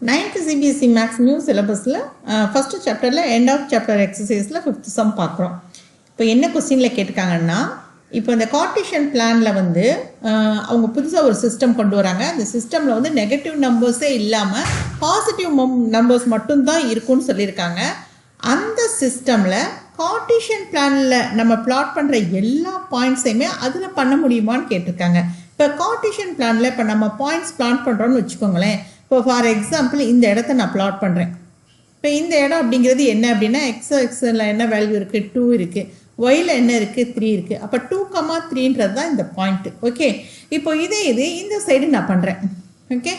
9th CBSE Maths New Syllabus first chapter end of chapter exercise 5th sum பார்க்குறோம். இப்போ என்ன கொஸ்டின்ல கேட்டிருக்காங்கன்னா, இப்போ இந்த கார்ட்டீசியன் பிளான்ல வந்து அவங்க புதுசா ஒரு சிஸ்டம் கொண்டு வராங்க. அந்த சிஸ்டம்ல வந்து நெகட்டிவ் நம்பர்ஸே இல்லாம பாசிட்டிவ் நம்பர்ஸ் மட்டும் தான் இருக்கும்னு சொல்லியிருக்காங்க. அந்த சிஸ்டம்ல கார்ட்டீசியன் பிளான்ல நம்ம பிளாட் பண்ற எல்லா பாயிண்ட்ஸையுமே அதுல பண்ண முடியுமான்னு கேட்டிருக்காங்க. இப்போ கார்ட்டீசியன் பிளான்ல இப்போ நம்ம பாயிண்ட்ஸ் பிளாட் பண்றோம்னு வச்சுக்கோங்களேன். இப்போ ஃபார் எக்ஸாம்பிள் இந்த இடத்த நான் பிளாட் பண்ணுறேன். இப்போ இந்த இடம் அப்படிங்கிறது என்ன அப்படின்னா எக்ஸில் என்ன வேல்யூ இருக்குது, 2 இருக்குது, ஒயில் என்ன இருக்குது, 3 இருக்குது. அப்போ 2,3ன்றது தான் இந்த பாயிண்ட்டு. ஓகே, இப்போ இது இந்த சைடு நான் பண்ணுறேன். ஓகே,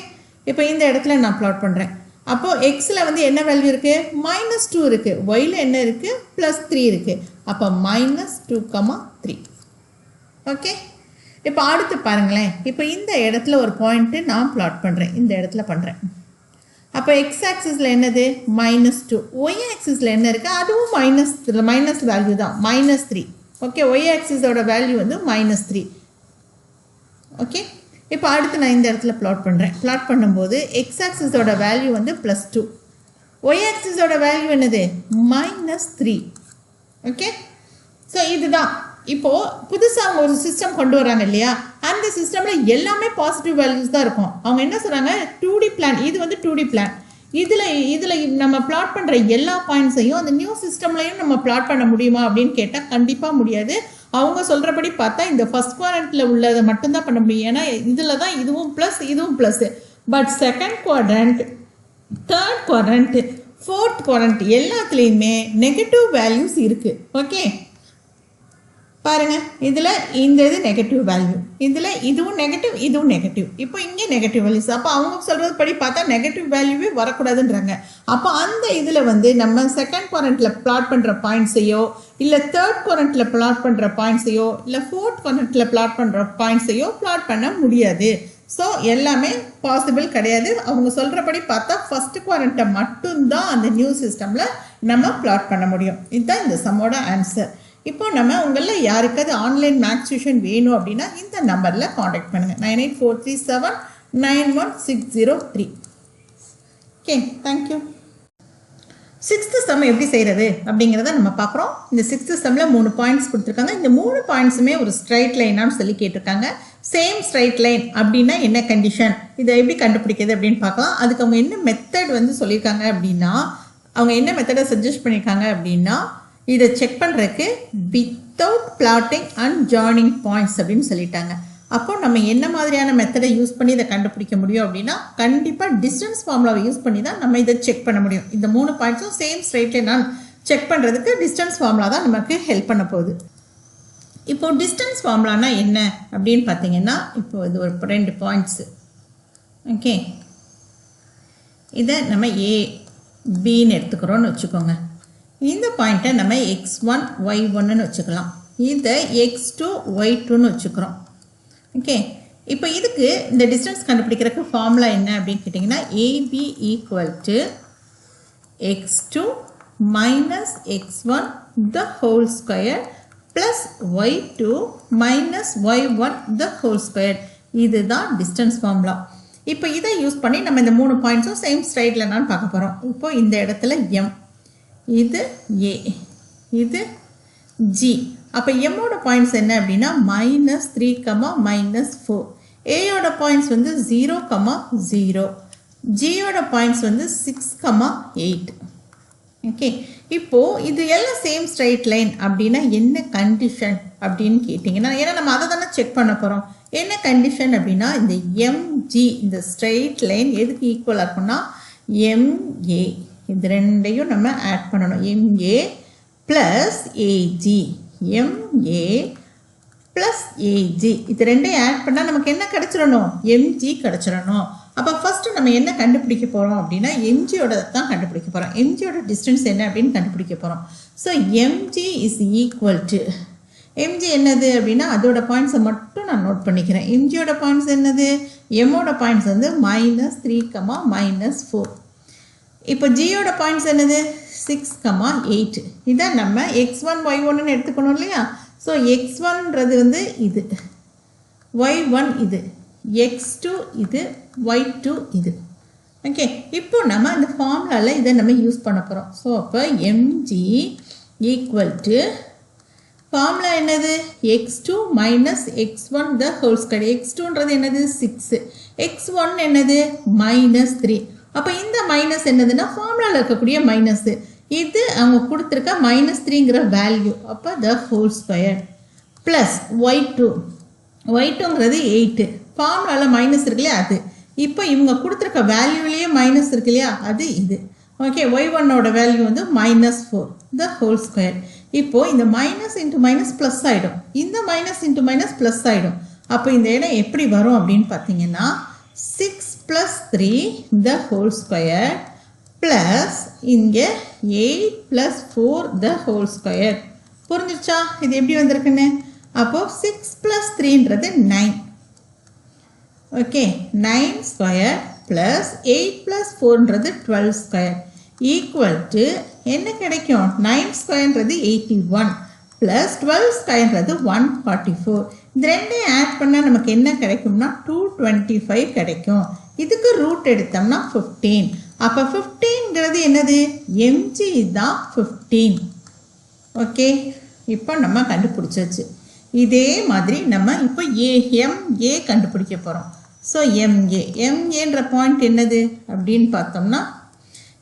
இப்போ இந்த இடத்துல நான் பிளாட் பண்ணுறேன். அப்போது எக்ஸில் வந்து என்ன வேல்யூ இருக்குது, -2 இருக்குது, ஒயில் என்ன இருக்குது, +3 இருக்குது. அப்போ -2,3. ஓகே, இப்போ அடுத்து பாருங்களேன். இப்போ இந்த இடத்துல ஒரு பாயிண்ட்டு நான் பிளாட் பண்ணுறேன், இந்த இடத்துல பண்ணுறேன். அப்போ எக்ஸ் ஆக்சிஸில் என்னது -2, ஒய் ஆக்சிஸில் என்ன இருக்குது, அதுவும் மைனஸ் வேல்யூ தான், -3. ஓகே, ஒய் ஆக்சிஸோட வேல்யூ வந்து -3. ஓகே, இப்போ அடுத்து நான் இந்த இடத்துல பிளாட் பண்ணுறேன். பிளாட் பண்ணும்போது எக்ஸ் ஆக்சிஸோட வேல்யூ வந்து +2, ஒய் ஆக்சிஸோட வேல்யூ என்னது -3. ஓகே, ஸோ இதுதான் இப்போது புதுசாக அவங்க ஒரு சிஸ்டம் கொண்டு வராங்க இல்லையா, அந்த சிஸ்டமில் எல்லாமே பாசிட்டிவ் வேல்யூஸ் தான் இருக்கும். அவங்க என்ன சொல்கிறாங்க, 2D பிளான், இது வந்து 2D பிளான். இதில் நம்ம பிளாட் பண்ணுற எல்லா பாயிண்ட்ஸையும் அந்த நியூ சிஸ்டம்லையும் நம்ம பிளாட் பண்ண முடியுமா அப்படின்னு கேட்டால் கண்டிப்பாக முடியாது. அவங்க சொல்கிறபடி பார்த்தா இந்த ஃபர்ஸ்ட் குவாட்ரண்ட்டில் உள்ளதை மட்டும்தான் பண்ண முடியும். ஏன்னா இதில் தான் இதுவும் ப்ளஸ் இதுவும் plus. But second quadrant, third quadrant, fourth quadrant எல்லாத்துலேயுமே நெகட்டிவ் வேல்யூஸ் இருக்குது. ஓகே பாருங்க, இதில் இந்த இது நெகட்டிவ் வேல்யூ, இதில் இதுவும் நெகட்டிவ் இதுவும் நெகட்டிவ். இப்போ இங்கே நெகட்டிவ் வேல்யூஸ். அப்போ அவங்க சொல்கிறது படி பார்த்தா நெகட்டிவ் வேல்யூவே வரக்கூடாதுன்றாங்க. அப்போ அந்த இதில் வந்து நம்ம செகண்ட் குவாட்ரண்ட்டில் பிளாட் பண்ணுற பாயிண்ட்ஸையோ, இல்லை தேர்ட் குவாட்ரண்ட்டில் பிளாட் பண்ணுற பாயிண்ட்ஸையோ, இல்லை ஃபோர்த் குவாட்ரண்ட்டில் பிளாட் பண்ணுற பாயிண்ட்ஸையோ பிளாட் பண்ண முடியாது. ஸோ எல்லாமே பாசிபிள் கிடையாது. அவங்க சொல்கிறபடி பார்த்தா ஃபர்ஸ்ட் குவாட்ரண்ட்டை மட்டும்தான் அந்த நியூ சிஸ்டமில் நம்ம பிளாட் பண்ண முடியும். இதுதான் இந்த சம்மோட ஆன்சர். இப்போ நம்ம உங்களில் யாருக்காவது ஆன்லைன் மேத்ஸ் டியூஷன் வேணும் அப்படின்னா இந்த நம்பரில் காண்டாக்ட் பண்ணுங்கள், 9843791603. Okay, thank you. 6th சம் எப்படி செய்கிறது அப்படிங்கிறத நம்ம பார்க்குறோம். இந்த 6th சம்மில் 3 பாயிண்ட்ஸ் கொடுத்துருக்காங்க. இந்த 3 பாயிண்ட்ஸுமே ஒரு ஸ்ட்ரைட் லைனான்னு சொல்லி கேட்டிருக்காங்க. சேம் ஸ்ட்ரைட் லைன் அப்படின்னா என்ன கண்டிஷன், இதை எப்படி கண்டுபிடிக்கிறது அப்படின்னு பார்க்கலாம். அதுக்கு அவங்க என்ன மெத்தட் வந்து சொல்லியிருக்காங்க அப்படின்னா, அவங்க என்ன மெத்தடை சஜஸ்ட் பண்ணியிருக்காங்க அப்படின்னா, இதை செக் பண்ணுறதுக்கு without blotting and joining points அப்படின்னு சொல்லிட்டாங்க. அப்போ நம்ம என்ன மாதிரியான மெத்தடை யூஸ் பண்ணி இதை கண்டுபிடிக்க முடியும் அப்படின்னா, கண்டிப்பாக டிஸ்டன்ஸ் ஃபார்முலாவை யூஸ் பண்ணி தான் நம்ம இதை செக் பண்ண முடியும். இந்த 3 பாயிண்ட்ஸும் சேம் ஸ்ட்ரைட் லைன் செக் பண்ணுறதுக்கு டிஸ்டன்ஸ் ஃபார்முலா தான் நமக்கு ஹெல்ப் பண்ண போகுது. இப்போ டிஸ்டன்ஸ் ஃபார்முலானா என்ன அப்படின்னு பார்த்தீங்கன்னா, இப்போ இது ஒரு 2 பாயிண்ட்ஸு. ஓகே, இதை நம்ம ஏபின்னு எடுத்துக்கிறோன்னு வச்சுக்கோங்க. இந்த பாயிண்ட்டை நம்ம x1 y1ன்னு வச்சுக்கலாம், இதை x2 y2ன்னு வச்சுக்கிறோம். ஓகே, இப்போ இதுக்கு இந்த டிஸ்டன்ஸ் கண்டுபிடிக்கிறதுக்கு ஃபார்முலா என்ன அப்படின்னு கேட்டிங்கன்னா, AB = x2 - x1 the whole square plus y2 - y1 the whole square. இதுதான் டிஸ்டன்ஸ் ஃபார்முலா. இப்போ இதை யூஸ் பண்ணி நம்ம இந்த 3 பாயிண்ட்ஸும் சேம் ஸ்ட்ரைட்டில் நான் பார்க்க போகிறோம். இப்போ இந்த இடத்துல M, இது A, இது G. அப்போ எம்மோட பாயிண்ட்ஸ் என்ன அப்படின்னா -3, -4. ஏயோட பாயிண்ட்ஸ் வந்து 0, 0. ஜியோட பாயிண்ட்ஸ் வந்து 6, 8. ஓகே, இப்போது இது எல்லாம் சேம் ஸ்ட்ரைட் லைன் அப்படின்னா என்ன கண்டிஷன் அப்படின்னு கேட்டிங்கன்னா, ஏன்னா நம்ம அதை தானே செக் பண்ண போகிறோம். என்ன கண்டிஷன் அப்படின்னா, இந்த MG இந்த ஸ்ட்ரைட் லைன் எதுக்கு ஈக்குவலாக இருக்குன்னா MA, இது ரெண்டையும் நம்ம ஆட் பண்ணணும். MA + AG, MA + AG, இது ரெண்டையும் ஆட் பண்ணால் நமக்கு என்ன கிடச்சிடணும், MG கிடச்சிடணும். அப்போ ஃபஸ்ட்டு நம்ம என்ன கண்டுபிடிக்க போகிறோம் அப்படின்னா, MGயோட தான் கண்டுபிடிக்க போகிறோம். MGயோட டிஸ்டன்ஸ் என்ன அப்படின்னு கண்டுபிடிக்க போகிறோம். ஸோ MG = MG என்னது அப்படின்னா, அதோட பாயிண்ட்ஸை மட்டும் நான் நோட் பண்ணிக்கிறேன். MGயோட பாயிண்ட்ஸ் என்னது, எம்மோட பாயிண்ட்ஸ் வந்து -3, -4. இப்போ ஜியோட பாயிண்ட்ஸ் என்னது 6, 8. இதை நம்ம x1 y1ன்னு எடுத்துக்கணும் இல்லையா. ஸோ x1ன்றது வந்து இது, y1 இது, x2 இது, y2 இது. ஓகே, இப்போ நம்ம அந்த ஃபார்முலாவில் இதை நம்ம யூஸ் பண்ண போகிறோம். ஸோ அப்போ எம்ஜி ஈக்குவல் டு ஃபார்முலா என்னது, x2 minus x1 the whole square. x2ன்றது என்னது 6, x1 என்னது -3. அப்போ இந்த மைனஸ் என்னதுன்னா ஃபார்முலாவில் இருக்கக்கூடிய மைனஸ், இது அவங்க கொடுத்துருக்க -3ங்கிற வேல்யூ. அப்போ த ஹோல் ஸ்கொயர் ப்ளஸ் y2ங்கிறது 8, ஃபார்முலாவில் மைனஸ் இருக்கு இல்லையா அது. இப்போ இவங்க கொடுத்துருக்க வேல்யூலேயே மைனஸ் இருக்கு இல்லையா அது இது. ஓகே, y1ஓட வேல்யூ வந்து -4 த ஹோல் ஸ்கொயர். இப்போது இந்த மைனஸ் இன்ட்டு மைனஸ் ப்ளஸ் ஆகிடும், இந்த மைனஸ் இன்ட்டு மைனஸ் ப்ளஸ் ஆகிடும். அப்போ இந்த இடம் எப்படி வரும் அப்படின்னு பார்த்தீங்கன்னா 6 + 3 த ஹோல் ஸ்கொயர் ப்ளஸ் இங்கே 8 + 4 த ஹோல் ஸ்கொயர். புரிஞ்சிருச்சா இது எப்படி வந்திருக்குன்னு? அப்போது 6 + 3ன்றது 9. Okay, 9 square plus 8 + 4ன்றது 12 square equal to என்ன கிடைக்கும்? 9 ஸ்கொயர்ன்றது 81 ப்ளஸ் 12 ஸ்கொயர்ன்றது 144. இந்த ரெண்டையும் ஆட் பண்ணால் நமக்கு என்ன கிடைக்கும்னா 225 கிடைக்கும். இதுக்கு ரூட் எடுத்தோம்னா 15. அப்போ 15ங்கிறது என்னது? எம்ஜி தான் 15. ஓகே, இப்போ நம்ம கண்டுபிடிச்சாச்சு. இதே மாதிரி நம்ம இப்போ எம்ஏ கண்டுபிடிக்க போகிறோம். ஸோ எம்ஏன்ற பாயிண்ட் என்னது அப்படின்னு பார்த்தோம்னா,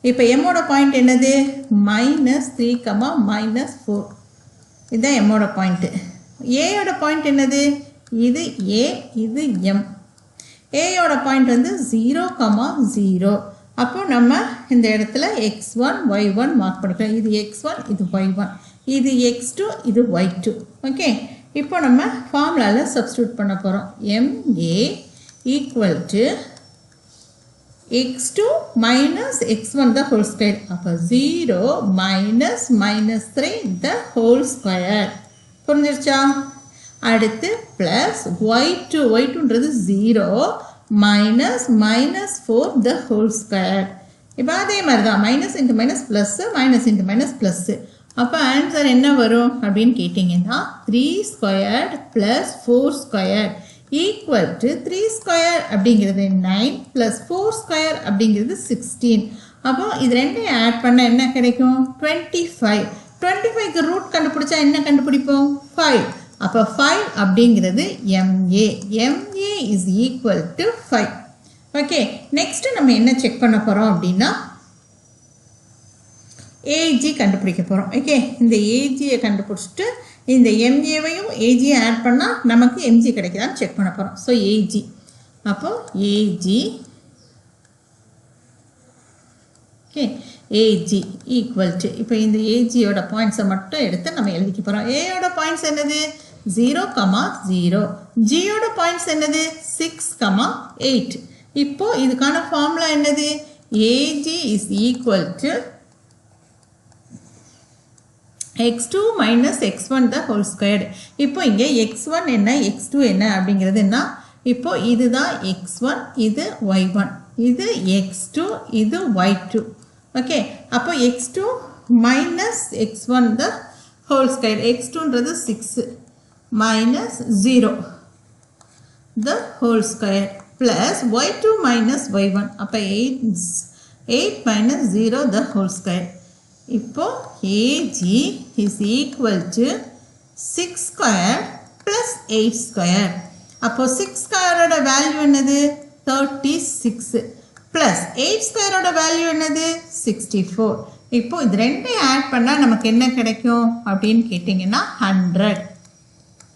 இப்போ எம்மோட பாயிண்ட் என்னது? -3, -4. இதுதான் எம்மோட பாயிண்ட்டு. ஏயோட பாயிண்ட் என்னது? இது ஏ, இது எம். ஏயோட பாயிண்ட் வந்து 0, 0. அப்போ நம்ம இந்த இடத்துல x1 y1 மார்க் பண்ணிக்கலாம். இது x1, இது y1, இது x2, இது y2. ஓகே, இப்போ நம்ம ஃபார்முலாவில் சப்ஸ்டியூட் பண்ண போகிறோம். MA equal to x2 minus x1 the whole square. அப்போ 0 minus -3 the whole square. புரிஞ்சிருச்சா? அடுத்து plus y2ன்றது 0 minus -4 the whole square. இப்போ அதே மாதிரி தான் minus into minus plus, minus into minus plus. அப்போ ஆன்சர் என்ன வரும் அப்படின்னு கேட்டிங்கன்னா 3 squared plus 4 square equal to 3 square அப்படிங்கிறது 9 ப்ளஸ் 4 ஸ்கொயர் அப்படிங்கிறது 16. அப்போ இது ரெண்டையும் ஆட் பண்ண என்ன கிடைக்கும்? 25. 25க்கு ரூட் கண்டுபிடிச்சா என்ன கண்டுபிடிப்போம்? 5. அப்போ 5 அப்படிங்கிறது MA. MA is equal to 5. Okay, next நம்ம என்ன செக் பண்ண போகிறோம் அப்படின்னா ஏஜி கண்டுபிடிக்க போகிறோம். ஓகே, இந்த ஏஜியை கண்டுபிடிச்சிட்டு இந்த எம்ஏவையும் ஏஜியும் ஆட் பண்ணால் நமக்கு எம்ஜி கிடைக்குதான்னு செக் பண்ண போகிறோம். ஸோ ஏஜி, அப்போது AG, okay, AG equal to இப்போ இந்த ஏஜியோட பாயிண்ட்ஸை மட்டும் எடுத்து நம்ம எழுதிக்க போகிறோம். ஏயோட பாயிண்ட்ஸ் என்னது? 0, 0. ஜியோட பாயிண்ட்ஸ் என்னது? 6, 8. இப்போது இதுக்கான ஃபார்முலா என்னது? AG is equal to x2 minus x1 the whole squared. இப்போ இங்கே x1 என்ன, x2 என்ன அப்படிங்கிறது என்ன? இப்போ இதுதான் x1, இது y1, இது x2, இது y2. ஓகே, அப்போ x2 minus x1 the whole squared. x2ன்றது 6 minus 0 the whole square plus y2 minus y1. அப்போ 8 minus 0 the whole square. இப்போ AG is equal to 6 square plus 8 square. அப்போ 6 ஸ்கொயரோட வேல்யூ என்னது? 36 plus 8 ஸ்கொயரோட value என்னது? 64. இப்போ இது ரெண்டையும் ஆட் பண்ணால் நமக்கு என்ன கிடைக்கும் அப்படின்னு கேட்டிங்கன்னா 100.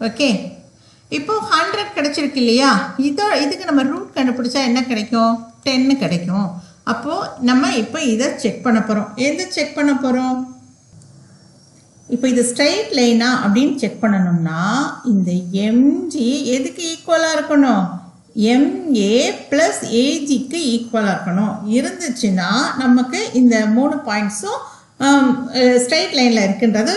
ஓகே, இப்போ 100 கிடைச்சிருக்கு இல்லையா? இதுக்கு நம்ம ரூட் கண்டுபிடிச்சா என்ன கிடைக்கும்? 10 கிடைக்கும். அப்போது நம்ம இப்போ இதை செக் பண்ண போகிறோம். எது செக் பண்ண போகிறோம்? இப்போ இது ஸ்ட்ரைட் லைனா அப்படின்னு செக் பண்ணணும்னா இந்த எம்ஜி எதுக்கு ஈக்குவலாக இருக்கணும்? எம்ஏ ப்ளஸ் ஏஜிக்கு ஈக்குவலாக இருக்கணும். இருந்துச்சுன்னா நமக்கு இந்த 3 பாயிண்ட்ஸும் ஸ்ட்ரைட் லைனில் இருக்குன்றது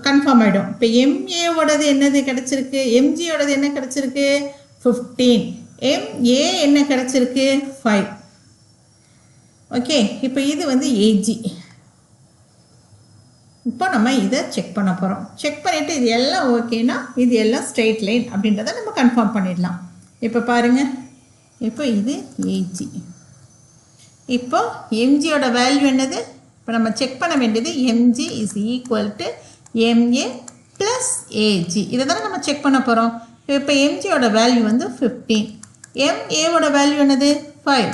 கன்ஃபார்ம் ஆகிடும். இப்போ எம்ஏவோடது என்னது கிடச்சிருக்கு? எம்ஜியோடது என்ன கிடச்சிருக்கு? 15. எம்ஏ என்ன கிடச்சிருக்கு? 5. ஓகே, இப்போ இது வந்து ஏஜி. இப்போ நம்ம இதை செக் பண்ண போகிறோம். செக் பண்ணிவிட்டு இது எல்லாம் ஓகேனா இது எல்லாம் ஸ்ட்ரெயிட் லைன் அப்படின்றத நம்ம கன்ஃபார்ம் பண்ணிடலாம். இப்போ பாருங்கள், இப்போ இது ஏஜி, இப்போ mgயோட வேல்யூ என்னது? இப்போ நம்ம செக் பண்ண வேண்டியது mg is equal to ma plus AG. இதை தானே நம்ம செக் பண்ண போகிறோம். இப்போ mgயோட வேல்யூ வந்து 15, maவோட வேல்யூ என்னது 5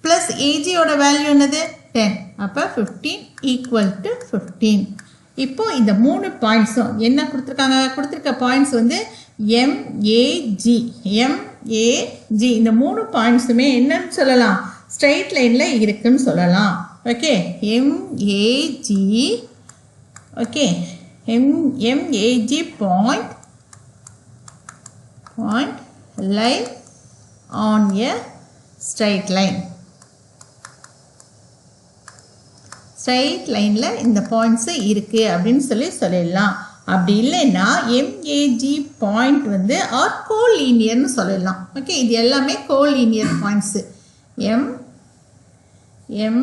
ப்ளஸ் ஏஜியோட வேல்யூ என்னது 10. அப்போ 15 ஈக்குவல் டு 15. இப்போது இந்த 3 பாயிண்ட்ஸும் என்ன கொடுத்துருக்காங்க? கொடுத்துருக்க பாயிண்ட்ஸ் வந்து MAG இந்த 3 பாயிண்ட்ஸுமே என்னன்னு சொல்லலாம்? ஸ்ட்ரைட் லைனில் இருக்குன்னு சொல்லலாம். Okay, MAG okay MAG point lie on a straight line. Straight லைனில் இந்த பாயிண்ட்ஸு இருக்குது அப்படின்னு சொல்லிடலாம். அப்படி இல்லைன்னா MAG பாயிண்ட் வந்து ஆர் கோலீனியர்னு சொல்லலாம். ஓகே, இது எல்லாமே collinear points.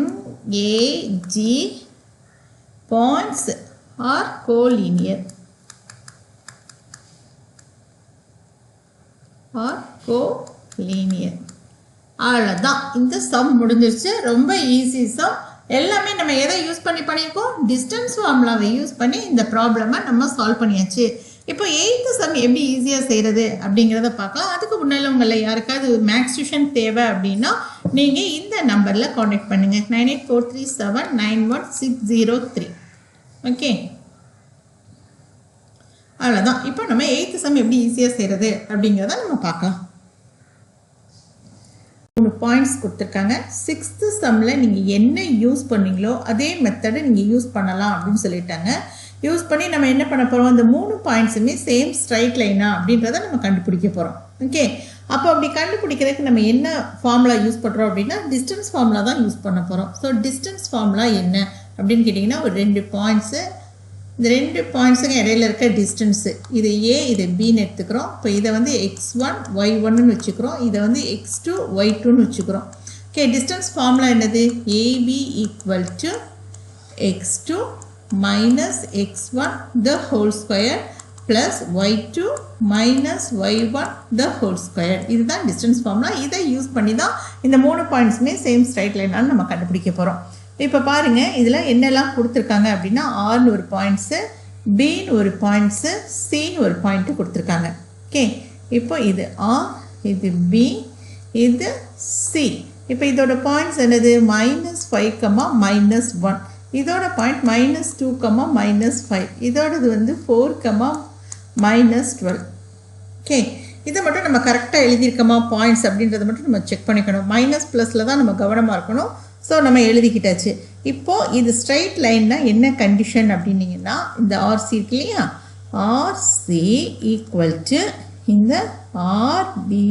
MAG points are collinear அவ்வளோதான். இந்த சம் முடிஞ்சிருச்சு. ரொம்ப ஈஸி சம். எல்லாமே நம்ம எதை யூஸ் பண்ணியிருக்கோம்? டிஸ்டன்ஸ் ஃபார்முலாவை யூஸ் பண்ணி இந்த ப்ராப்ளமை நம்ம சால்வ் பண்ணியாச்சு. இப்போ 8th சம் எப்படி ஈஸியாக செய்கிறது அப்படிங்கிறத பார்க்கலாம். அதுக்கு முன்னால் உங்களை யாருக்காவது மேக்ஸ் டியூஷன் தேவை அப்படின்னா நீங்கள் இந்த நம்பரில் காண்டாக்ட் பண்ணுங்கள். 9843791603. ஓகே, அவ்வளோதான். இப்போ நம்ம 8th சம் எப்படி ஈஸியாக செய்கிறது அப்படிங்கிறத நம்ம பார்க்கலாம். 3 பாயிண்ட்ஸ் கொடுத்துருக்காங்க. 6th சம்மில் நீங்கள் என்ன யூஸ் பண்ணீங்களோ அதே மெத்தடை நீங்கள் யூஸ் பண்ணலாம் அப்படின்னு சொல்லிட்டாங்க. யூஸ் பண்ணி நம்ம என்ன பண்ண போகிறோம்? இந்த 3 பாயிண்ட்ஸுமே சேம் ஸ்ட்ரைட் லைனா அப்படின்றத நம்ம கண்டுபிடிக்க போகிறோம். ஓகே, அப்போ அப்படி கண்டுபிடிக்கிறதுக்கு நம்ம என்ன ஃபார்முலா யூஸ் பண்ணுறோம் அப்படின்னா டிஸ்டன்ஸ் ஃபார்முலா தான் யூஸ் பண்ண போகிறோம். ஸோ டிஸ்டன்ஸ் ஃபார்முலா என்ன அப்படின்னு கேட்டிங்கன்னா ஒரு 2 பாயிண்ட்ஸு, இந்த 2 பாயிண்ட்ஸுக்கு இடையில இருக்க டிஸ்டன்ஸு, இது ஏ இது பின்னு எடுத்துக்கிறோம். இப்போ இதை வந்து x1 y1ன்னு வச்சுக்கிறோம், இதை வந்து x2 y2ன்னு வச்சுக்கிறோம். ஓகே, டிஸ்டன்ஸ் ஃபார்முலா என்னது? AB equal to x2 minus x1 the whole square plus y2 minus y1 the whole square. இதுதான் டிஸ்டன்ஸ் ஃபார்முலா. இதை யூஸ் பண்ணி தான் இந்த 3 பாயிண்ட்ஸுமே சேம் ஸ்ட்ரைட் லைனான்னு நம்ம கண்டுபிடிக்க போகிறோம். இப்போ பாருங்கள், இதில் என்னெல்லாம் கொடுத்துருக்காங்க அப்படின்னா ஆர்னு ஒரு பாயிண்ட்ஸு, பின்னு ஒரு பாயிண்ட்ஸு, சின்னு ஒரு பாயிண்ட்டு கொடுத்துருக்காங்க. ஓகே, இப்போ இது ஆர், இது பி, இது சி. இப்போ இதோட பாயிண்ட்ஸ் என்னது? -5, -1. இதோட பாயிண்ட் -2, -5. இதோடது வந்து 4, -12. ஓகே, இதை மட்டும் நம்ம கரெக்டாக எழுதியிருக்கோமா பாயிண்ட்ஸ் அப்படின்றத மட்டும் நம்ம செக் பண்ணிக்கணும். மைனஸ் ப்ளஸில் தான் நம்ம கவனமாக இருக்கணும். ஸோ நம்ம எழுதிக்கிட்டாச்சு. இப்போது இது ஸ்ட்ரைட் லைன்னா என்ன கண்டிஷன் அப்படின்னீங்கன்னா இந்த ஆர்சி இருக்கு இல்லையா, ஆர்சி ஈக்குவல் டு இந்த ஆர்பி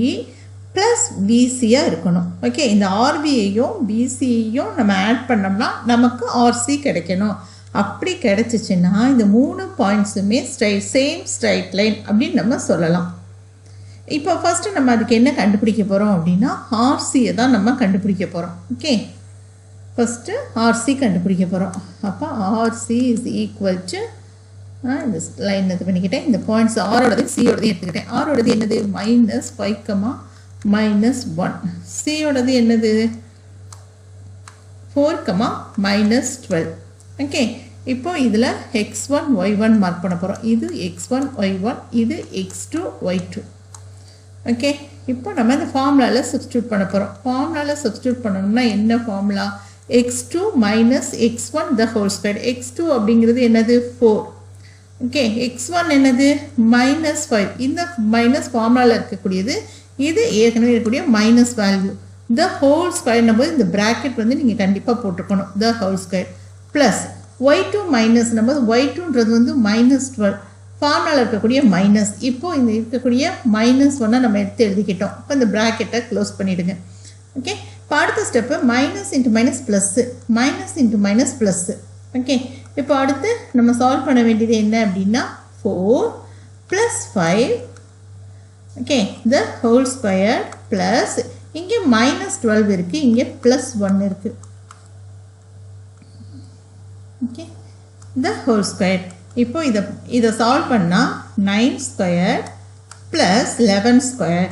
ப்ளஸ் பிசியாக இருக்கணும். ஓகே, இந்த ஆர்பியையும் பிசியையும் நம்ம ஆட் பண்ணோம்னா நமக்கு ஆர்சி கிடைக்கணும். அப்படி கிடைச்சிச்சுன்னா இந்த 3 பாயிண்ட்ஸுமே சேம் ஸ்ட்ரைட் லைன் அப்படின்னு நம்ம சொல்லலாம். இப்போ ஃபஸ்ட்டு நம்ம அதுக்கு என்ன கண்டுபிடிக்க போகிறோம் அப்படின்னா ஆர்சியை தான் நம்ம கண்டுபிடிக்க போகிறோம். ஓகே, ஃபஸ்ட்டு ஆர்சி கண்டுபிடிக்க போகிறோம். அப்போ ஆர்சி இஸ் ஈக்குவல் டு இந்த லைன் இது பண்ணிக்கிட்டேன். இந்த பாயிண்ட்ஸ் ஆரோடது சியோடது எடுத்துக்கிட்டேன். ஆரோடது என்னது? -5, -1. சியோடது என்னது? 4, -12. ஓகே, இப்போ இதில் x1 y1 மார்க் பண்ண போகிறோம். இது x1 y1, இது x2 y2. ஓகே, இப்போ நம்ம இந்த ஃபார்முலாவில் சப்ஸ்டியூட் பண்ண போகிறோம். ஃபார்முலாவில் சப்ஸ்டியூட் பண்ணணும்னா என்ன formula? x2 minus x1 the whole square. x2 அப்படிங்கிறது என்னது? 4. ஓகே, x1 என்னது? -5. இந்த மைனஸ் ஃபார்முலாவில் இருக்கக்கூடியது, இது ஏற்கனவே இருக்கக்கூடிய மைனஸ் வேல்யூ. த ஹோல் ஸ்கொயர்னும் போது இந்த ப்ராக்கெட் வந்து நீங்கள் கண்டிப்பாக போட்டுருக்கணும். The whole square plus y2 மைனஸ்னும் போது y2ன்றது வந்து -12. ஃபார்முலாவில் இருக்கக்கூடிய மைனஸ். இப்போது இந்த இருக்கக்கூடிய -1 நம்ம எடுத்து எழுதிக்கிட்டோம். இப்போ இந்த ப்ராக்கெட்டை க்ளோஸ் பண்ணிவிடுங்க. ஓகே, இப்போ அடுத்த step minus into minus plus, minus into minus plus. Okay, இப்போ அடுத்து நம்ம சால்வ் பண்ண வேண்டியது என்ன அப்படின்னா 4 + 5 okay the whole square plus இங்கே -12 இருக்குது, இங்கே +1 இருக்குது. Okay, the whole square. இப்போ இதை சால்வ் பண்ணால் 9² + 11².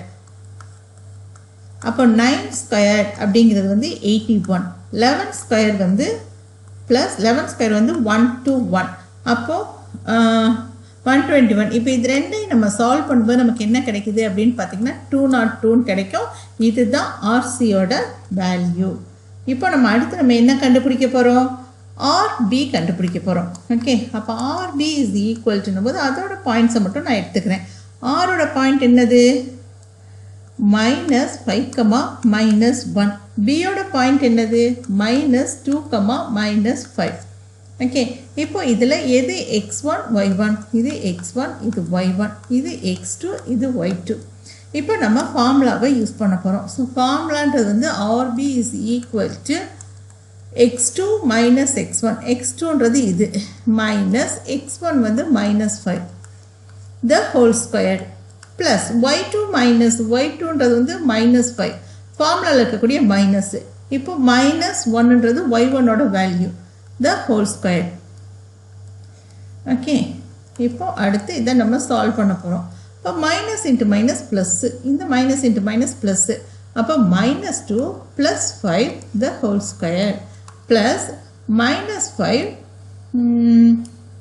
அப்போ 9² அப்படிங்கிறது வந்து 81. 11 ஸ்கொயர் வந்து ப்ளஸ் 11 ஸ்கொயர் வந்து 121. அப்போது 121. இப்போ இது ரெண்டையும் நம்ம சால்வ் பண்ணும்போது நமக்கு என்ன கிடைக்குது அப்படின்னு பார்த்தீங்கன்னா 202 கிடைக்கும். இதுதான் ஆர்சியோட வேல்யூ. இப்போ நம்ம அடுத்து நம்ம என்ன கண்டுபிடிக்க போகிறோம்? ஆர்பி கண்டுபிடிக்க போகிறோம். ஓகே, அப்போ ஆர்பி இஸ் ஈக்குவல்ட்டுன்னும் போது அதோட பாயிண்ட்ஸை மட்டும் நான் எடுத்துக்கிறேன். ஆரோட பாயிண்ட் என்னது? -5, -1. பியோட பாயிண்ட் என்னது? -2, -5. ஓகே, இப்போ இதில் எது x1 y1? இது x1 இது y1, இது x2 இது y2. இப்போ நம்ம ஃபார்முலாவை யூஸ் பண்ண போகிறோம். ஸோ ஃபார்முலான்றது வந்து RB is equal to x2 minus x1. x2ன்றது இது மைனஸ் x1 வந்து -5 the whole square plus y2 minus y2ன்றது வந்து -5. ஃபார்முலாவில் இருக்கக்கூடிய மைனஸ். இப்போ -1ன்றது y1ஓட value the whole square. Okay, இப்போ அடுத்து இதை நம்ம சால்வ் பண்ண போகிறோம். இப்போ மைனஸ் இன்ட்டு மைனஸ் ப்ளஸ்ஸு, இந்த மைனஸ் இன்ட்டு மைனஸ் ப்ளஸ்ஸு. அப்போ -2 + 5 the whole square plus -5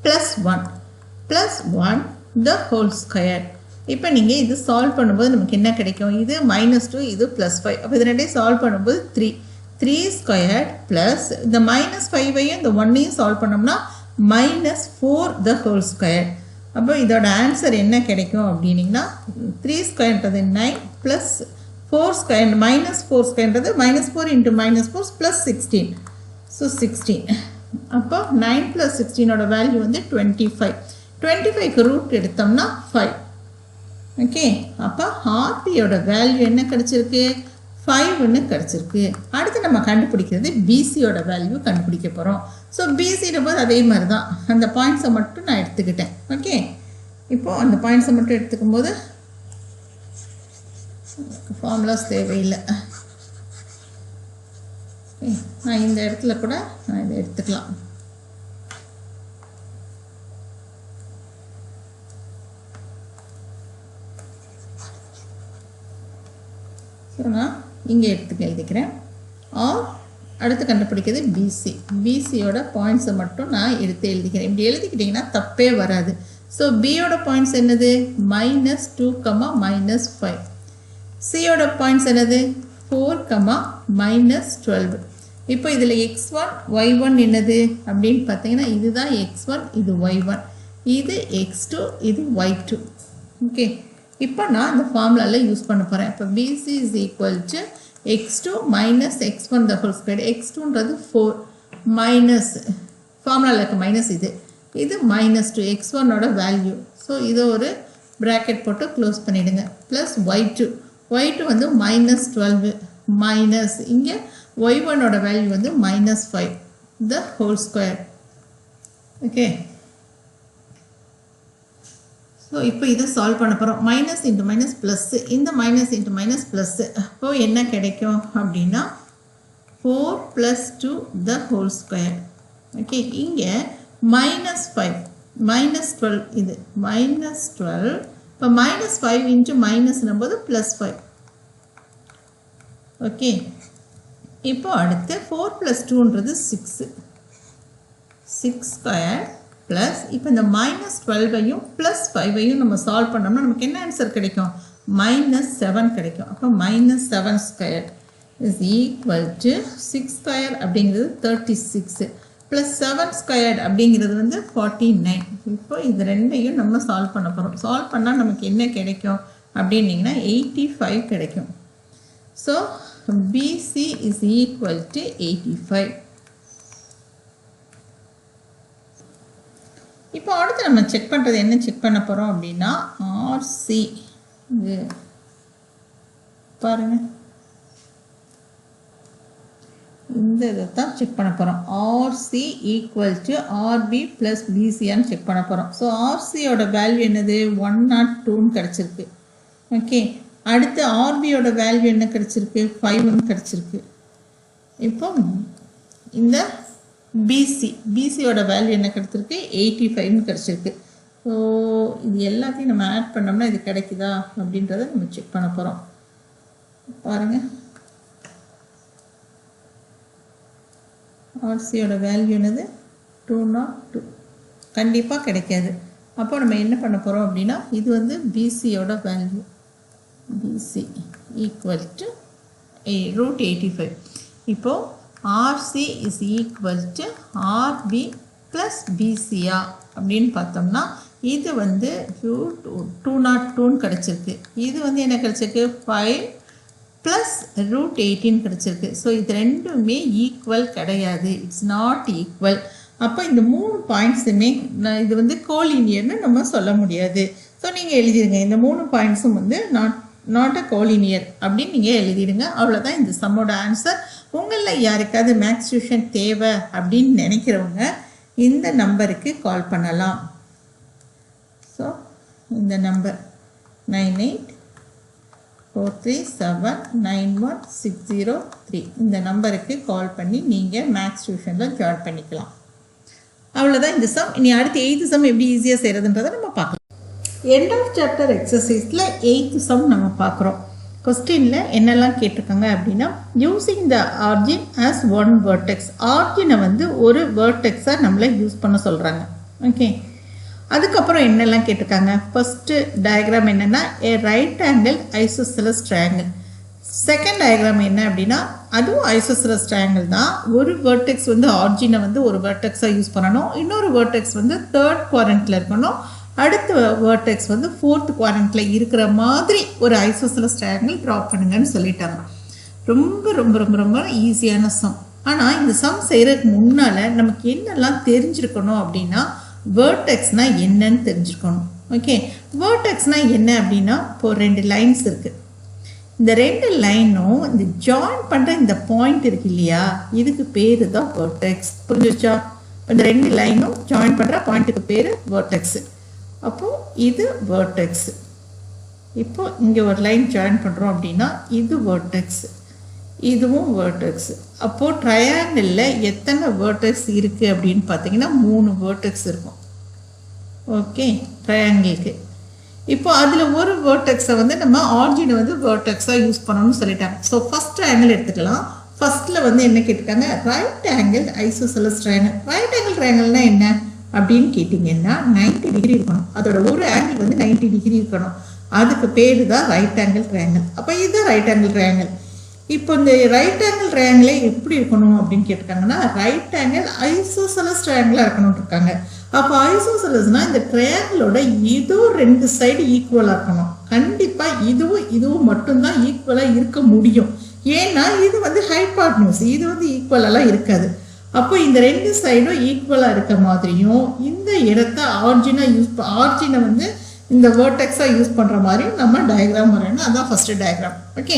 + 1 the whole square. இப்போ நீங்கள் இது சால்வ் பண்ணும்போது நமக்கு என்ன கிடைக்கும்? இது -2 இது +5. அப்போ இது ரெண்டையும் சால்வ் பண்ணும்போது 3 ஸ்கொயர் ப்ளஸ் இந்த -5ஐயும் இந்த 1ஐயும் சால்வ் பண்ணோம்னா -4 த ஹோல் ஸ்கொயர். அப்போ இதோட ஆன்சர் என்ன கிடைக்கும் அப்படின்னிங்கன்னா 3 ஸ்கொயர்ன்றது 9 ப்ளஸ் 4 ஸ்கொயர் -4 ஸ்கொயர்ன்றது -4 × -4 + 16. ஸோ 16. அப்போ 9 + 16ஓட வேல்யூ வந்து 25. 25க்கு ரூட் எடுத்தோம்னா 5. ஓகே, அப்போ ஆர்பியோட வேல்யூ என்ன கிடச்சிருக்கு? 5ன்னு கிடச்சிருக்கு. அடுத்து நம்ம கண்டுபிடிக்கிறது பிசியோட வேல்யூ கண்டுபிடிக்க போகிறோம். ஸோ பிசியோட போது அதே மாதிரி தான் அந்த பாயிண்ட்ஸை மட்டும் நான் எடுத்துக்கிட்டேன். ஓகே, இப்போது அந்த பாயிண்ட்ஸை மட்டும் எடுத்துக்கும் போது ஃபார்முலாஸ் தேவையில்லை. நான் இந்த இடத்துல கூட நான் இதை எடுத்துக்கலாம். ஸோ நான் இங்கே எழுதிக்கிறேன். அடுத்து கண்டுபிடிக்கிறது பிசி. பிசியோட பாயிண்ட்ஸை மட்டும் நான் எடுத்து எழுதிக்கிறேன். இப்படி எழுதிக்கிட்டிங்கன்னா தப்பே வராது. ஸோ பியோட பாயிண்ட்ஸ் என்னது? -2, -5. சியோட பாயிண்ட்ஸ் என்னது? 4, -12. இப்போ இதில் x1 y1 என்னது அப்படின்னு பார்த்தீங்கன்னா இதுதான் x1 இது y1, இது x2 இது y2. ஓகே, இப்போ நான் இந்த ஃபார்முலாவில் யூஸ் பண்ண போகிறேன். இப்போ BC is equal to x2 minus x1 the whole square. x2ன்றது 4 மைனஸ் ஃபார்முலாவில் இருக்க மைனஸ் இது -2 x1ஓட வேல்யூ. ஸோ இதை ஒரு ப்ராக்கெட் போட்டு க்ளோஸ் பண்ணிவிடுங்க. ப்ளஸ் y2 வந்து -12 மைனஸ் இங்கே y1ஓட வேல்யூ வந்து -5 the whole square. Okay, so இப்போ இதை சால்வ் பண்ண போகிறோம். மைனஸ் இன்ட்டு மைனஸ் ப்ளஸ்ஸு, இந்த மைனஸ் இன்ட்டு மைனஸ் ப்ளஸ்ஸு. அப்போது என்ன கிடைக்கும் அப்படின்னா 4 + 2 த ஹோல் ஸ்கொயர். ஓகே, இங்கே -5 -12 இது -12. இப்போ -5 இன்ட்டு மைனஸ்னும் போது +5. ஓகே, இப்போ அடுத்து 4 + 2ன்றது 6 ஸ்கொயர் ப்ளஸ் இப்போ இந்த -12ஐயும் +5ஐயும் நம்ம சால்வ் பண்ணோம்னா நமக்கு என்ன ஆன்சர் கிடைக்கும்? -7 கிடைக்கும். அப்போ -7 square is equal to 6 square அப்படிங்கிறது 36 ப்ளஸ் 7 ஸ்கொயர் அப்படிங்கிறது வந்து 49. இப்போ இது ரெண்டையும் நம்ம சால்வ் பண்ண போகிறோம். சால்வ் பண்ணால் நமக்கு என்ன கிடைக்கும் அப்படின்னிங்கன்னா 85 கிடைக்கும். So BC is equal to 85. இப்போ அடுத்து நம்ம செக் பண்ணுறது என்ன செக் பண்ண போகிறோம் அப்படின்னா RC. இது பாருங்க, இந்த இதை தான் செக் பண்ண போகிறோம். RC equal to RB plus BCன்னு செக் பண்ண போகிறோம். ஸோ RCயோட வேல்யூ என்னது? 102ன்னு கிடச்சிருக்கு. ஓகே, அடுத்து RBயோட வேல்யூ என்ன கிடச்சிருக்கு? 5ன்னு கிடச்சிருக்கு. இப்போ இந்த பிசியோட வேல்யூ என்ன கிடச்சிருக்கு? 85ன்னு கிடச்சிருக்கு. ஸோ இது எல்லாத்தையும் நம்ம ஆட் பண்ணோம்னா இது கிடைக்குதா அப்படின்றத நம்ம செக் பண்ண போகிறோம். பாருங்கள், ஆர்சியோட வேல்யூ என்னது 202 கண்டிப்பாக கிடைக்காது. அப்போ நம்ம என்ன பண்ண போகிறோம் அப்படின்னா இது வந்து பிசியோட வேல்யூ பிசி ஈக்குவல் டு √85. இப்போது RC is equal to RB plus பிசியா அப்படின்னு பார்த்தோம்னா இது வந்து 202 கிடச்சிருக்கு. இது வந்து என்ன கிடச்சிருக்கு 5 ப்ளஸ் √18 கிடச்சிருக்கு. ஸோ இது ரெண்டுமே ஈக்குவல் கிடையாது, இட்ஸ் நாட் ஈக்குவல். அப்போ இந்த 3 பாயிண்ட்ஸுமே இது வந்து கோலினியர்னு நம்ம சொல்ல முடியாது. ஸோ நீங்கள் எழுதிடுங்க இந்த 3 பாயிண்ட்ஸும் வந்து நாட் அ கோலினியர் அப்படின்னு நீங்கள் எழுதிடுங்க. அவ்வளோதான் இந்த சம்மோட ஆன்சர். உங்களில் யாருக்காவது மேக்ஸ் டியூஷன் தேவை அப்படின்னு நினைக்கிறவங்க இந்த நம்பருக்கு கால் பண்ணலாம். ஸோ இந்த நம்பர் 9843791603 இந்த நம்பருக்கு கால் பண்ணி நீங்கள் மேக்ஸ் டியூஷனில் ஜாயின் பண்ணிக்கலாம். அவ்வளோதான் இந்த சம். இனி அடுத்து 8th சம் எப்படி ஈஸியாக செய்கிறதுன்றதை நம்ம பார்க்கலாம். எண்ட் ஆஃப் சாப்டர் எக்ஸசைஸில் 8th சம் நம்ம பார்க்குறோம். கொஸ்டினில் என்னெல்லாம் கேட்டிருக்காங்க அப்படின்னா using the origin as one vertex. ஆர்ஜினை வந்து ஒரு வேர்டெக்ஸாக நம்மளை யூஸ் பண்ண சொல்கிறாங்க. ஓகே, அதுக்கப்புறம் என்னெல்லாம் கேட்டிருக்காங்க. ஃபஸ்ட்டு டயக்ராம் என்னென்னா a right angle isosceles triangle. Second diagram என்ன அப்படின்னா அதுவும் ஐசோசெலஸ் ட்ரையாங்கிள் தான். ஒரு வேர்டெக்ஸ் வந்து ஆர்ஜினை வந்து ஒரு வேர்டெக்ஸாக யூஸ் பண்ணணும், இன்னொரு வேர்டெக்ஸ் வந்து 3rd குவாட்ரண்ட்டில் இருக்கணும், அடுத்த வேர்டெக்ஸ் வந்து 4th குவாட்ரண்ட்டில் இருக்கிற மாதிரி ஒரு ஐசோசெலஸ் ட்ரையாங்கிள் ட்ரா பண்ணுங்கன்னு சொல்லிட்டாங்க. ரொம்ப ரொம்ப ரொம்ப ரொம்ப ஈஸியான சம். ஆனால் இந்த சம் செய்கிறதுக்கு முன்னால் நமக்கு என்னெல்லாம் தெரிஞ்சிருக்கணும் அப்படின்னா வேர்டெக்ஸ்னால் என்னன்னு தெரிஞ்சுக்கணும். ஓகே, வேர்டெக்ஸ்னால் என்ன அப்படின்னா இப்போது 2 லைன்ஸ் இருக்குது. இந்த 2 லைனும் இந்த ஜாயின் பண்ணுற இந்த பாயிண்ட் இருக்கு இல்லையா, இதுக்கு பேர் தான் வேர்டெக்ஸ். புரிஞ்சிச்சா? இந்த 2 லைனும் ஜாயின் பண்ணுற பாயிண்ட்டுக்கு பேர் வேர்டெக்ஸு. அப்போது இது வேர்டெக்ஸு. இப்போ இங்கே ஒரு லைன் ஜாயின் பண்ணுறோம் அப்படின்னா இது வேர்டெக்ஸு, இதுவும் வேர்டெக்ஸு. அப்போது ட்ரையாங்கிளில் எத்தனை வேர்டெக்ஸ் இருக்குது அப்படின்னு பார்த்தீங்கன்னா 3 வேர்டெக்ஸ் இருக்கும். ஓகே, ட்ரையாங்கிளுக்கு. இப்போ அதில் ஒரு வேர்டெக்ஸை வந்து நம்ம ஆர்ஜினை வந்து வேர்டெக்ஸாக யூஸ் பண்ணணும்னு சொல்லிட்டாங்க. ஸோ ஃபஸ்ட் ட்ரையாங்கிள் எடுத்துக்கலாம். ஃபஸ்ட்டில் வந்து என்ன கேட்டிருக்காங்க, right angle isosceles triangle. Right angle ட்ரையாங்கிள்னால் என்ன அப்படின்னு கேட்டிங்கன்னா 90 டிகிரி இருக்கணும். அதோட ஒரு ஆங்கிள் வந்து 90 டிகிரி இருக்கணும். அதுக்கு பேர் தான் ரைட் ஆங்கிள் ட்ரையாங்கிள். அப்போ இதுதான் ரைட் ஆங்கிள் ட்ரையாங்கிள். இப்போ இந்த ரைட் ஆங்கிள் ட்ரையாங்கிளே எப்படி இருக்கணும் அப்படின்னு கேட்டிருக்காங்கன்னா ரைட் ஆங்கிள் ஐசோசெலஸ் ட்ரையாங்கிளாக இருக்கணும்னு இருக்காங்க. அப்போ ஐசோசெலஸ்னால் இந்த ட்ரையாங்கிளோட ஏதோ 2 சைடு ஈக்குவலாக இருக்கணும். கண்டிப்பாக இதுவும் மட்டும்தான் ஈக்குவலாக இருக்க முடியும். ஏன்னா இது வந்து ஹைபாட்னியூஸ், இது வந்து ஈக்குவலெல்லாம் இருக்காது. அப்போ இந்த 2 சைடும் ஈக்குவலாக இருக்க மாதிரியும் இந்த இடத்த ஆர்ஜினை வந்து இந்த வேர்டெக்ஸாக யூஸ் பண்ணுற மாதிரியும் நம்ம டயக்ராம் வரையணும். அதுதான் ஃபஸ்ட்டு டயக்ராம். ஓகே,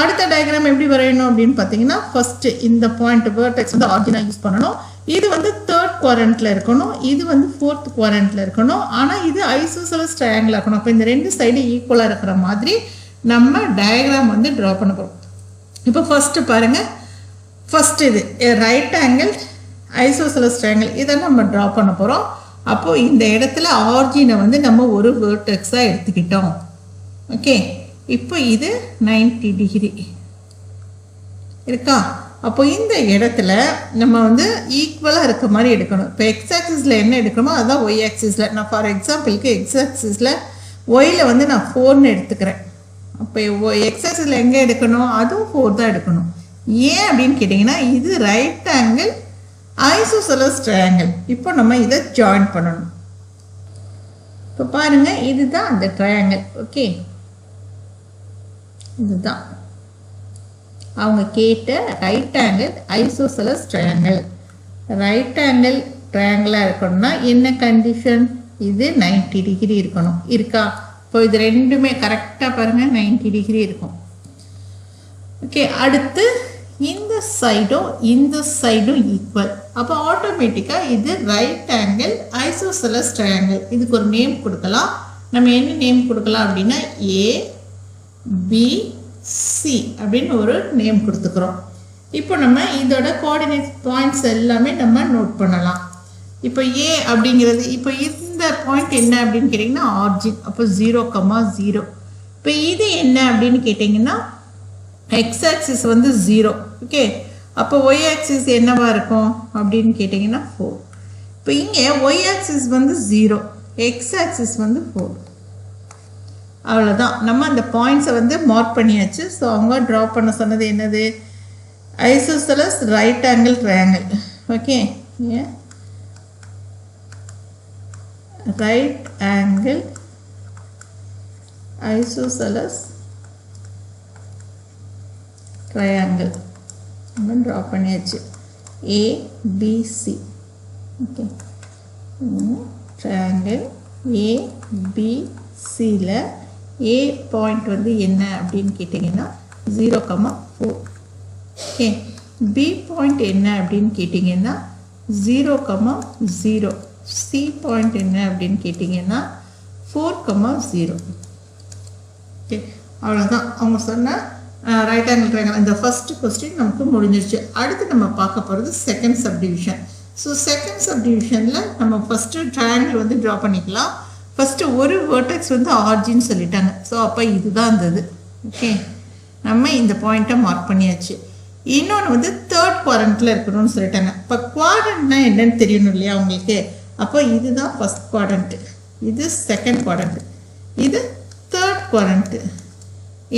அடுத்த டயக்ராம் எப்படி வரையணும் அப்படின்னு பார்த்தீங்கன்னா ஃபஸ்ட்டு இந்த பாயிண்ட் வேர்டெக்ஸ் வந்து ஆர்ஜினாக யூஸ் பண்ணணும். இது வந்து 3rd குவாட்ரண்ட்டில் இருக்கணும், இது வந்து 4th குவாட்ரண்ட்டில் இருக்கணும். ஆனால் இது ஐசோசெலஸ் ட்ரையாங்கிளாக இருக்கணும். அப்போ இந்த 2 சைடு ஈக்குவலாக இருக்கிற மாதிரி நம்ம டயக்ராம் வந்து ட்ரா பண்ண போகிறோம். இப்போ ஃபஸ்ட்டு பாருங்கள், ஃபஸ்ட்டு இது ரைட் ஆங்கிள் ஐசோசெலஸ் ட்ரையாங்கிள் இதை நம்ம ட்ரா பண்ண போகிறோம். அப்போது இந்த இடத்துல ஆர்ஜினை வந்து நம்ம ஒரு வேர்டெக்ஸாக எடுத்துக்கிட்டோம். ஓகே, இப்போ இது 90 டிகிரி இருக்கா. அப்போ இந்த இடத்துல நம்ம வந்து ஈக்குவலாக இருக்க மாதிரி எடுக்கணும். இப்போ எக்ஸ் ஆக்சிஸில் என்ன எடுக்கணுமோ அதுதான் ஒய் ஆக்சிஸில். நான் ஃபார் எக்ஸாம்பிளுக்கு எக்ஸ் ஆக்சிஸில் ஒயில் வந்து நான் 4ன்னு எடுத்துக்கிறேன். அப்போ எக்ஸ் ஆக்சிஸில் எங்கே எடுக்கணும், அதுவும் 4 தான் எடுக்கணும். ஏன் அப்படின்னு கேட்டிங்கன்னா இது ரைட் ஆங்கிள் ஐசோசெலஸ் ட்ரையாங்கிள். இப்போ நம்ம இதை ஜாயின் பண்ணணும். இப்போ பாருங்கள், இதுதான் அந்த ட்ரையாங்கிள். ஓகே, இதுதான் அவங்க கேட்ட right angle isosceles triangle. Right angle ட்ரையாங்கிளாக இருக்கணும்னா என்ன கண்டிஷன், இது 90 டிகிரி இருக்கணும். இருக்கா? இப்போ இது ரெண்டுமே கரெக்டாக பாருங்கள் 90 டிகிரி இருக்கும். ஓகே, அடுத்து இந்த சைடும் ஈக்குவல். அப்போ ஆட்டோமேட்டிக்காக இது ரைட் ஆங்கிள் ஐசோசெலஸ் ட்ரையாங்கிள். இதுக்கு ஒரு நேம் கொடுக்கலாம். நம்ம என்ன நேம் கொடுக்கலாம் அப்படின்னா ABC அப்படின்னு ஒரு நேம் கொடுத்துக்கிறோம். இப்போ நம்ம இதோட கோஆர்டினேட் பாயிண்ட்ஸ் எல்லாமே நம்ம நோட் பண்ணலாம். இப்போ A அப்படிங்கிறது இப்போ இந்த பாயிண்ட் என்ன அப்படின்னு கேட்டிங்கன்னா ஆர்ஜின். அப்போ 0,0. இப்போ இது என்ன அப்படின்னு கேட்டிங்கன்னா எக்ஸ் ஆக்சிஸ் வந்து 0. ஓகே, அப்போ ஒய் ஆக்சிஸ் என்னவா இருக்கும் அப்படின்னு கேட்டிங்கன்னா 4. இப்போ இங்கே ஒய் ஆக்சிஸ் வந்து 0, எக்ஸ் ஆக்சிஸ் வந்து 4. அவ்வளோதான், நம்ம அந்த பாயிண்ட்ஸை வந்து மார்க் பண்ணியாச்சு. ஸோ அவங்க ட்ரா பண்ண சொன்னது என்னது? Isosceles right angle triangle. Okay, right angle isosceles triangle நம்ம ட்ரா பண்ணியாச்சு. ஏபிசி. ஓகே, ட்ரையாங்கிள் ஏபிசியில் ஏ பாயிண்ட் வந்து என்ன அப்படின்னு கேட்டிங்கன்னா 0,4. ஓகே, பி பாயிண்ட் என்ன அப்படின்னு கேட்டிங்கன்னா 0,0. சி பாயிண்ட் என்ன அப்படின்னு கேட்டிங்கன்னா 4,0. ஓகே, அவ்வளோதான் அவங்க சொன்ன ரைட் ஆங்கிள் ட்ரையாங்கிள். இந்த ஃபர்ஸ்ட் கொஸ்டின் நமக்கு முடிஞ்சிருச்சு. அடுத்து நம்ம பார்க்க போகிறது செகண்ட் சப்டிவிஷன். ஸோ செகண்ட் சப்டிவிஷனில் நம்ம ஃபஸ்ட்டு ட்ரையாங்கிள் வந்து ட்ரா பண்ணிக்கலாம். ஃபஸ்ட்டு ஒரு வேர்டெக்ஸ் வந்து ஆர்ஜின்னு சொல்லிட்டாங்க. ஸோ அப்போ இதுதான் இருந்தது. ஓகே, நம்ம இந்த பாயிண்ட்டை மார்க் பண்ணியாச்சு. இன்னொன்று வந்து தேர்ட் குவாட்ரண்ட்டில் இருக்கணும்னு சொல்லிட்டாங்க. இப்போ குவாட்ரண்ட்னா என்னன்னு தெரியணும் இல்லையா உங்களுக்கு? அப்போ இதுதான் ஃபஸ்ட் குவாட்ரண்ட்டு, இது செகண்ட் குவாட்ரண்ட்டு, இது தேர்ட் குவாட்ரண்ட்டு,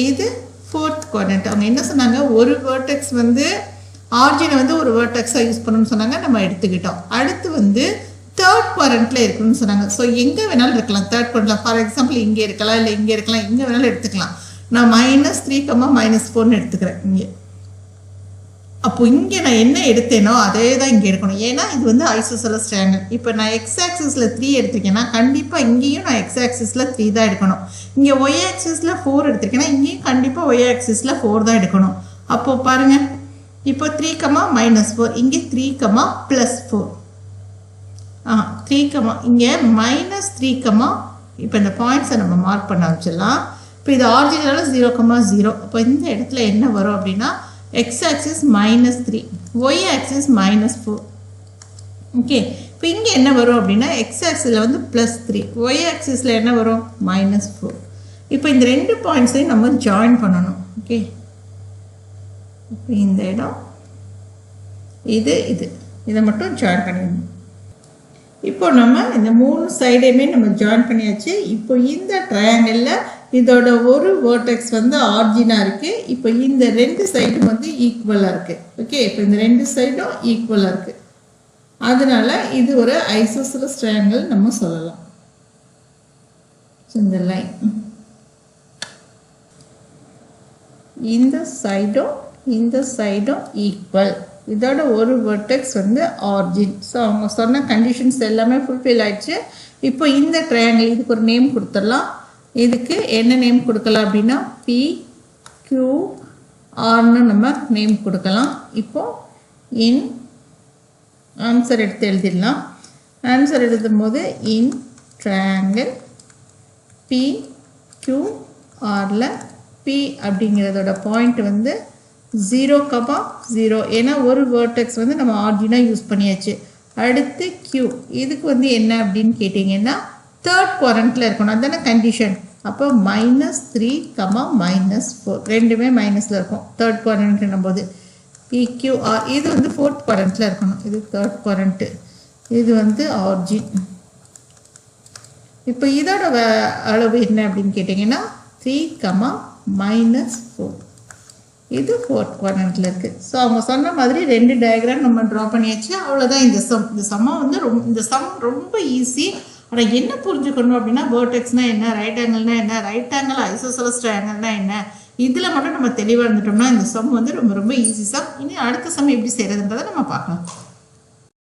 இது ஃபோர்த் குவாட்ரண்ட். அவங்க என்ன சொன்னாங்க? ஒரு வேர்டெக்ஸ் வந்து ஆர்ஜினை வந்து ஒரு வேர்டெக்ஸாக யூஸ் பண்ணணும்னு சொன்னாங்க, நம்ம எடுத்துக்கிட்டோம். அடுத்து வந்து தேர்ட் குவாட்ரண்ட்டில் இருக்கணும்னு சொன்னாங்க. ஸோ எங்கே வேணாலும் இருக்கலாம் தேர்ட் குவாட்ரண்ட்டில். ஃபார் எக்ஸாம்பிள் இங்கே இருக்கலாம், இல்லை இங்கே இருக்கலாம், எங்கே வேணாலும் எடுத்துக்கலாம். நான் -3, -4 எடுத்துக்கிறேன் இங்கே. அப்போ இங்கே நான் என்ன எடுத்தேனோ அதே தான் இங்கே எடுக்கணும். ஏன்னா இது வந்து ஐசோசெலஸ் ட்ரையாங்கிள். இப்போ நான் எக்ஸ் ஆக்சிஸில் 3 எடுத்திருக்கேன்னா கண்டிப்பாக இங்கேயும் நான் எக்ஸ் ஆக்சிஸில் 3 தான் எடுக்கணும். இங்கே ஒய் ஆக்சிஸில் 4 எடுத்திருக்கேன்னா இங்கேயும் கண்டிப்பாக ஒய் ஆக்சிஸில் 4 தான் எடுக்கணும். அப்போது பாருங்கள், இப்போ 3, -4, இங்கே 3, +4. 3, இங்கே -3, இப்போ இந்த பாயிண்ட்ஸை நம்ம மார்க் பண்ண வச்சிடலாம். இப்போ இது ஆரிஜினலாக 0,0. அப்போ இந்த இடத்துல என்ன வரும் அப்படின்னா x axis -3, y axis -4. Okay, இப்போ இங்கே என்ன வரும் அப்படின்னா எக்ஸ் ஆக்சிஸில் வந்து +3, ஒய் ஆக்சிஸில் என்ன வரும் -4. இப்போ இந்த ரெண்டு பாயிண்ட்ஸையும் நம்ம ஜாயின் பண்ணணும். ஓகே, இப்போ இந்த இடம் இதை மட்டும் ஜாயின் பண்ணிடணும். இப்போ நம்ம இந்த 3 சைடையுமே நம்ம ஜாயின் பண்ணியாச்சு. இப்போ இந்த ட்ரையாங்கிளில் இதோட ஒரு வேர்டெக்ஸ் வந்து ஆர்ஜினாக இருக்குது. இப்போ இந்த 2 சைடும் வந்து ஈக்குவலாக இருக்குது. ஓகே, இப்போ இந்த 2 சைடும் ஈக்குவலாக இருக்குது. அதனால இது ஒரு ஐசோசெலஸ் ட்ரையாங்கிள் நம்ம சொல்லலாம். இந்த லைன் இந்த சைடும் ஈக்குவல். இதோட ஒரு வெர்டெக்ஸ் வந்து ஆர்ஜின். ஸோ அவங்க சொன்ன கண்டிஷன்ஸ் எல்லாமே ஃபுல்ஃபில் ஆயிடுச்சு. இப்போ இந்த ட்ரையாங்கிள் இதுக்கு ஒரு நேம் கொடுத்துடலாம். இதுக்கு என்ன நேம் கொடுக்கலாம் அப்படின்னா PQRன்னு நம்ம நேம் கொடுக்கலாம். இப்போ இன் ஆன்சர் எடுத்து எழுதிடலாம். ஆன்சர் எழுதும் போது இன் ட்ரையாங்கிள் PQRல P அப்படிங்கிறதோட பாயிண்ட் வந்து 0,0. ஏன்னா ஒரு வேர்டெக்ஸ் வந்து நம்ம ஆர்ஜினாக யூஸ் பண்ணியாச்சு. அடுத்து Q, இதுக்கு வந்து என்ன அப்படின்னு கேட்டிங்கன்னா தேர்ட் குவாட்ரண்ட்டில் இருக்கணும், அதுதானே கண்டிஷன். அப்போ -3, -4 ரெண்டுமே மைனஸில் இருக்கும் தேர்ட் குவாட்ரண்ட்னும் போது. PQR இது வந்து ஃபோர்த் குவாட்ரண்ட்டில் இருக்கணும், இது தேர்ட் குவாட்ரண்ட்டு, இது வந்து ஆர்ஜின். இப்போ இதோட அளவு என்ன அப்படின்னு கேட்டிங்கன்னா 3, -4 இது ஃபோர்த் குவாட்ரண்ட்டில் இருக்குது. ஸோ அவங்க சொன்ன மாதிரி 2 டயக்ராம் நம்ம ட்ரா பண்ணியாச்சு. அவ்வளோதான் இந்த சம் வந்து இந்த சம் ரொம்ப ஈஸி. ஆனால் என்ன புரிஞ்சுக்கணும் அப்படின்னா வேர்டெக்ஸ்னால் என்ன, ரைட் ஆங்கிள்னா என்ன, ரைட் ஆங்கிள் ஐசோசெலஸ் ட்ரையாங்கிள்னா என்ன, இதில் மட்டும் நம்ம தெளிவாக இருந்துட்டோம்னா இந்த சம் வந்து ரொம்ப ரொம்ப ஈஸி சம். இனி அடுத்த சம் எப்படி செய்கிறதுன்றதை நம்ம பார்க்கலாம்.